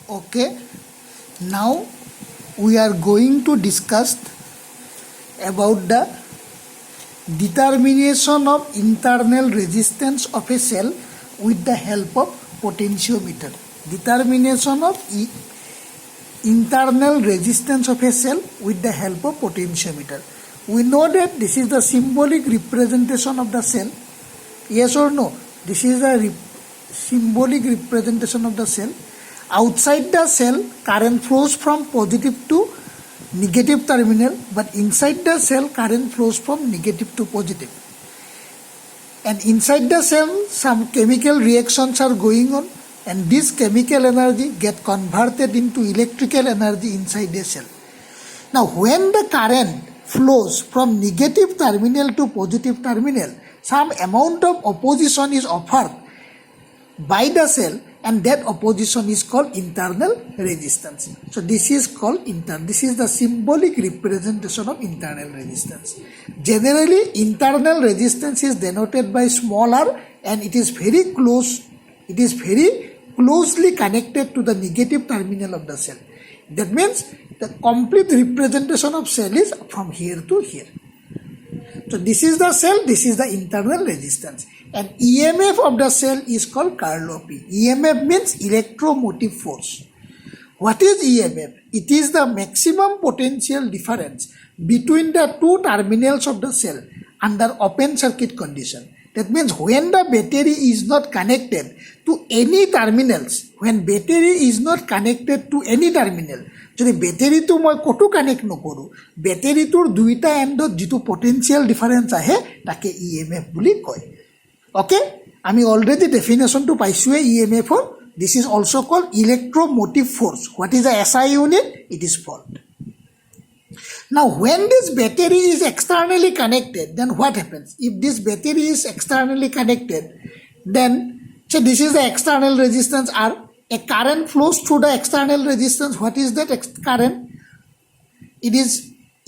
Okay, now we are going to discuss about the determination of internal resistance of a cell with the help of potentiometer. Determination of internal resistance of a cell with the help of potentiometer. We know that this is the symbolic representation of the cell. Yes or no? This is the symbolic representation of the cell. Outside the cell, current flows from positive to negative terminal, but inside the cell, current flows from negative to positive. And inside the cell, some chemical reactions are going on, and this chemical energy get converted into electrical energy inside the cell. Now, when the current flows from negative terminal to positive terminal, some amount of opposition is offered by the cell, and that opposition is called internal resistance. So this is called this is the symbolic representation of internal resistance. Generally, internal resistance is denoted by small r, and it is very closely connected to the negative terminal of the cell. That means the complete representation of cell is from here to here. So this is the cell, this is the internal resistance. And EMF of the cell is called curl of E. EMF means electromotive force. What is EMF? It is the maximum potential difference between the two terminals of the cell under open circuit condition. That means when the battery is not connected to any terminals, when battery is not connected to any terminal, যদি বেটেৰীটো মই কটো connect নকৰোঁ, বেটেৰীটোৰ দুইটা এণ্ডত যিটো potential difference আহে তাকে EMF বুলি কয়। Okay, আমি অলৰেডি ডেফিনেশ্যনটো পাইছোঁৱে EMF-ৰ। This is also' called electromotive force. What is the SI unit? It is volt. Now, when this battery is externally connected, then what happens? If this battery is externally connected, then so this is the external resistance R. A current flows through the external resistance. What is that current? It is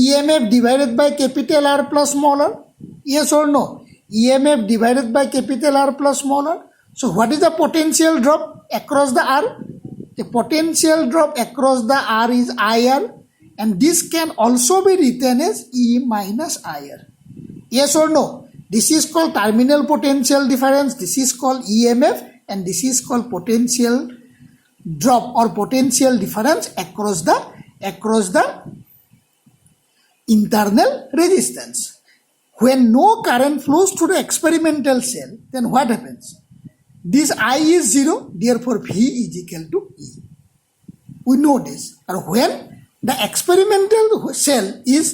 EMF divided by capital R plus small r. Yes or no? EMF divided by capital R plus small r. So what is the potential drop across the R? The potential drop across the R is IR, and this can also be written as E minus IR. Yes or no? This is called terminal potential difference. This is called EMF, and this is called potential drop or potential difference across the internal resistance. When no current flows through the experimental cell, then what happens? This I is 0, therefore V is equal to E. We know this. And when the experimental cell is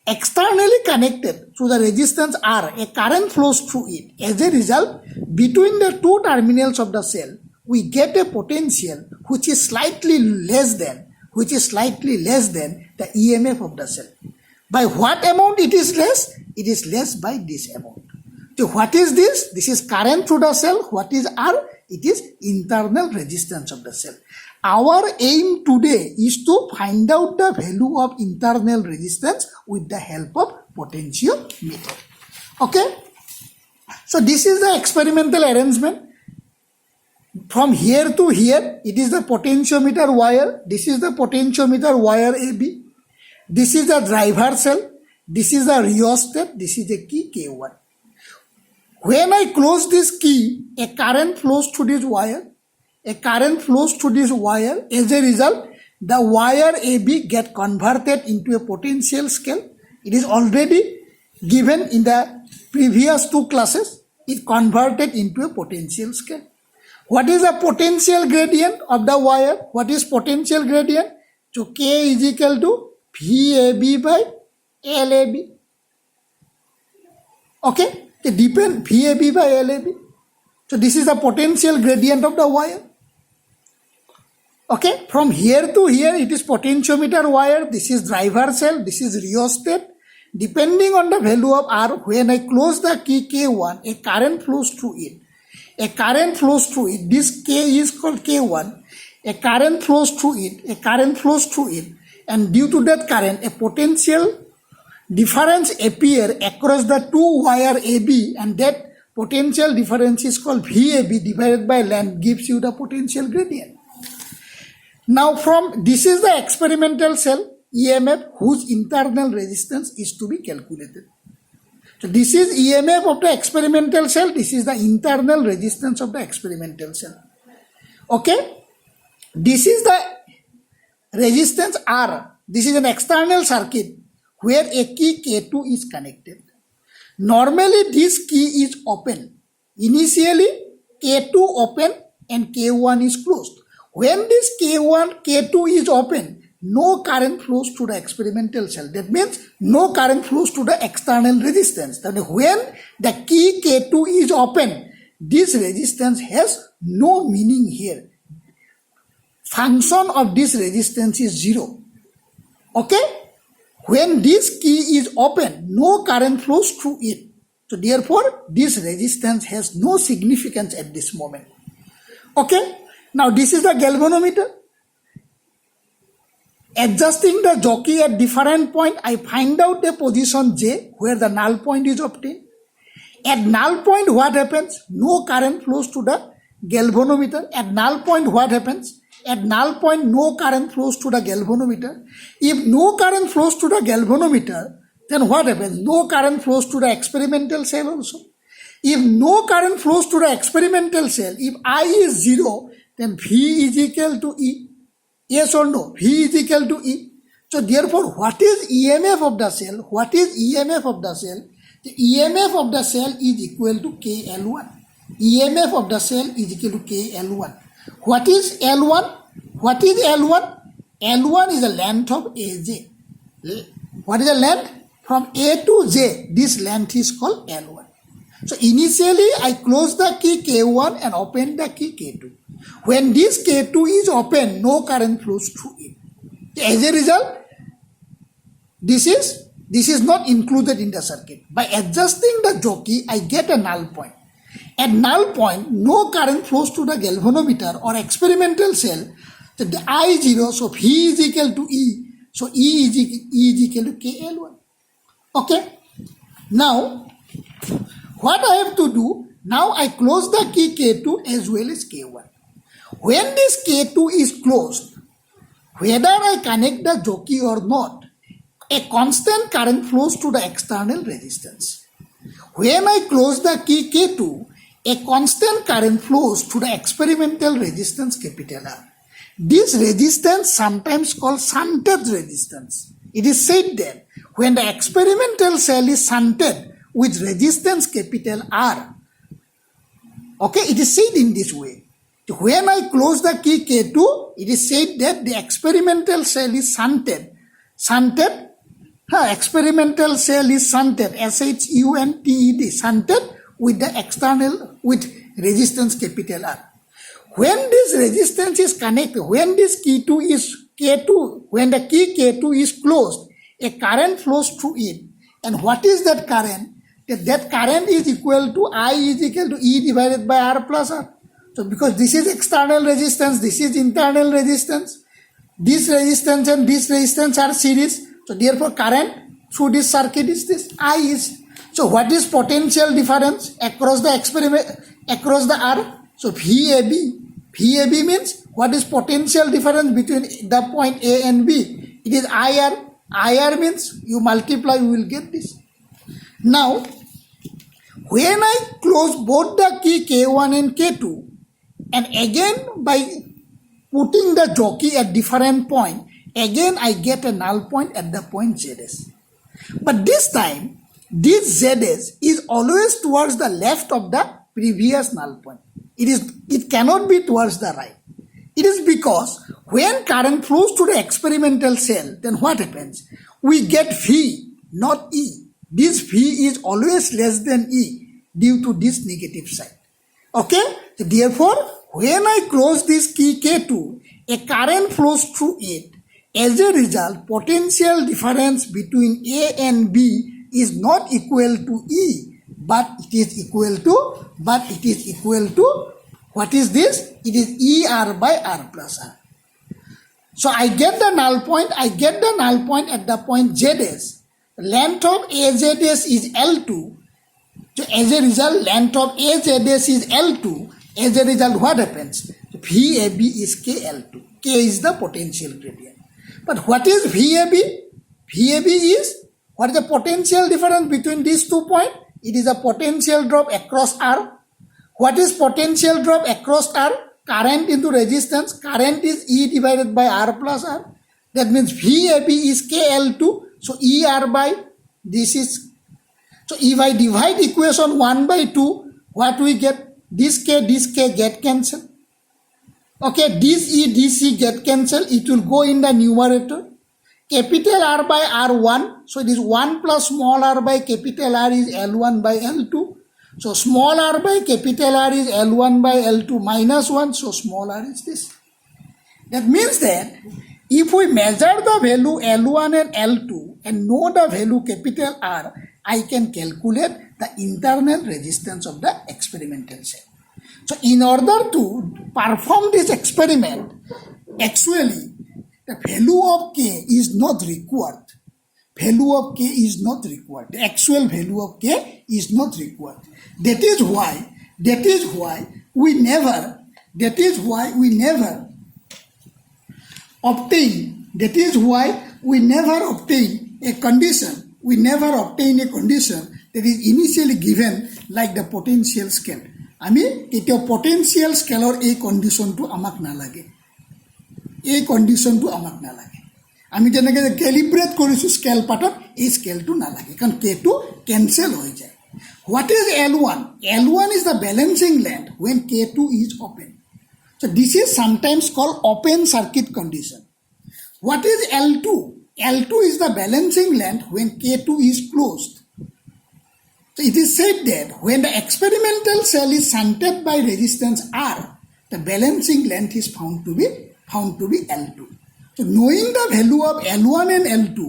externally connected to the resistance R, a current flows through it. As a result, between the two terminals of the cell, we get a potential which is slightly less than the EMF of the cell. By what amount it is less? It is less by this amount. So what is this? This is current through the cell. What is R? It is internal resistance of the cell. Our aim today is to find out the value of internal resistance with the help of potentiometer. Okay? So this is the experimental arrangement. From here to here, it is the potentiometer wire. This is the potentiometer wire AB. This is the driver cell. This is the rheostat. This is the key K1. When I close this key, a current flows through this wire. As a result, the wire AB get converted into a potential scale. It is already given in the previous two classes. It converted into a potential scale. What is the potential gradient of the wire? What is potential gradient? So K is equal to VAB by LAB. Okay? It depends VAB by LAB. So this is the potential gradient of the wire. Okay? From here to here, it is potentiometer wire. This is driver cell. This is rheostat. Depending on the value of R, when I close the key K1, a current flows through it. This K is called K1. A current flows through it. And due to that current, a potential difference appear across the two wire AB, and that potential difference is called VAB divided by length gives you the potential gradient. Now from this is the experimental cell EMF whose internal resistance is to be calculated. So this is EMF of the experimental cell. This is the internal resistance of the experimental cell. Okay. This is the resistance R. This is an external circuit where a key K2 is connected. Normally this key is open. Initially K2 open and K1 is closed. When this K2 is open, no current flows to the experimental cell. That means no current flows to the external resistance. That means when the key K2 is open, this resistance has no meaning here. Function of this resistance is 0. Okay? When this key is open, no current flows through it. So therefore, this resistance has no significance at this moment. Okay? Now this is the galvanometer. Adjusting the jockey at different point, I find out the position J where the null point is obtained. At null point, what happens? No current flows to the galvanometer. At null point, what happens? At null point, no current flows to the galvanometer. If no current flows to the galvanometer, then what happens? No current flows to the experimental cell also. If no current flows to the experimental cell, if I is 0, then V is equal to E. Yes or no? V is equal to E. So therefore, what is EMF of the cell? What is EMF of the cell? The EMF of the cell is equal to KL1. EMF of the cell is equal to KL1. What is L1? What is L1? L1 is the length of AJ. What is the length? From A to J, this length is called L1. So initially, I close the key K1 and open the key K2. When this K2 is open, no current flows through it. As a result, this is not included in the circuit. By adjusting the jockey, I get a null point. At null point, no current flows to the galvanometer or experimental cell. So the I0, so V is equal to E. So E is equal to KL1. Okay. Now, what I have to do, now I close the key K2 as well as K1. When this K2 is closed, whether I connect the jockey or not, a constant current flows to the external resistance. When I close the key K2, a constant current flows to the experimental resistance capital R. This resistance sometimes called shunted resistance. It is said that when the experimental cell is shunted with resistance capital R, okay, it is said in this way. When I close the key K2, it is said that the experimental cell is shunted. Experimental cell is shunted, S-H-U-N-T-E-D, shunted with the external, with resistance capital R. When this resistance is connected, when this K2 is K2, when the key K2 is closed, a current flows through it. And what is that current? That current is equal to I is equal to E divided by R plus R. So because this is external resistance, this is internal resistance, this resistance and this resistance are series. So therefore current through this circuit is this I is. So what is potential difference across the experiment, across the R? So VAB. VAB means what is potential difference between the point A and B? It is IR. IR means you multiply, you will get this. Now, when I close both the key K1 and K2, and again by putting the jockey at different point, again I get a null point at the point ZS. But this time, this ZS is always towards the left of the previous null point. It cannot be towards the right. It is because when current flows to the experimental cell, then what happens? We get V, not E. This V is always less than E due to this negative side. Okay? So therefore, when I close this key K2, a current flows through it. As a result, potential difference between A and B is not equal to E, but it is equal to, what is this? It is ER by R plus R. So I get the null point at the point ZS. Length of AZS is L2. So as a result, length of AZS is L2. As a result, what happens? VAB is KL2. K is the potential gradient. But what is VAB? VAB is, what is the potential difference between these 2 points? It is a potential drop across R. What is potential drop across R? Current into resistance. Current is E divided by R plus R. That means VAB is KL2. So ER by this is. So if I divide equation 1 by 2, what we get? This K get cancelled. Okay, this E get cancelled. It will go in the numerator. Capital R by R1. So it is 1 plus small r by capital R is L1 by L2. So small r by capital R is L1 by L2 minus 1. So small r is this. That means that if we measure the value L1 and L2 and know the value capital R, I can calculate the internal resistance of the experimental cell. So in order to perform this experiment, actually the value of K is not required. Value of K is not required. The actual value of K is not required. That is why we never obtain a condition. We never obtain a condition that is initially given like the potential scale. আমি কেতিয়াও potential scaleৰ এই কণ্ডিশ্যনটো আমাক নালাগে। এই কণ্ডিশ্যনটো আমাক নালাগে। আমি যেনেকৈ ক্যালিব্ৰেট কৰিছোঁ স্কেল পাৰ্টত এই স্কেলটো নালাগে কাৰণ K2 কেনসেল হৈ যায়। What is L1? L1 is the balancing length when K2 is open. So this is sometimes called open circuit condition. What is L2? L2 is the balancing length when K2 is closed. So it is said that when the experimental cell is shunted by resistance R, the balancing length is found to be L2. So knowing the value of L1 and L2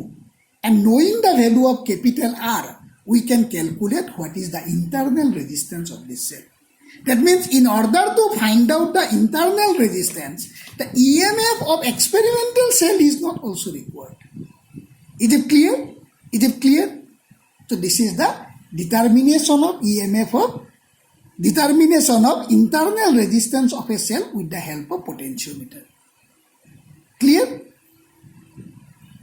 and knowing the value of capital R, we can calculate what is the internal resistance of this cell. That means in order to find out the internal resistance, the EMF of experimental cell is not also required. Is it clear? Is it clear? So this is the determination of internal resistance of a cell with the help of potentiometer. Clear?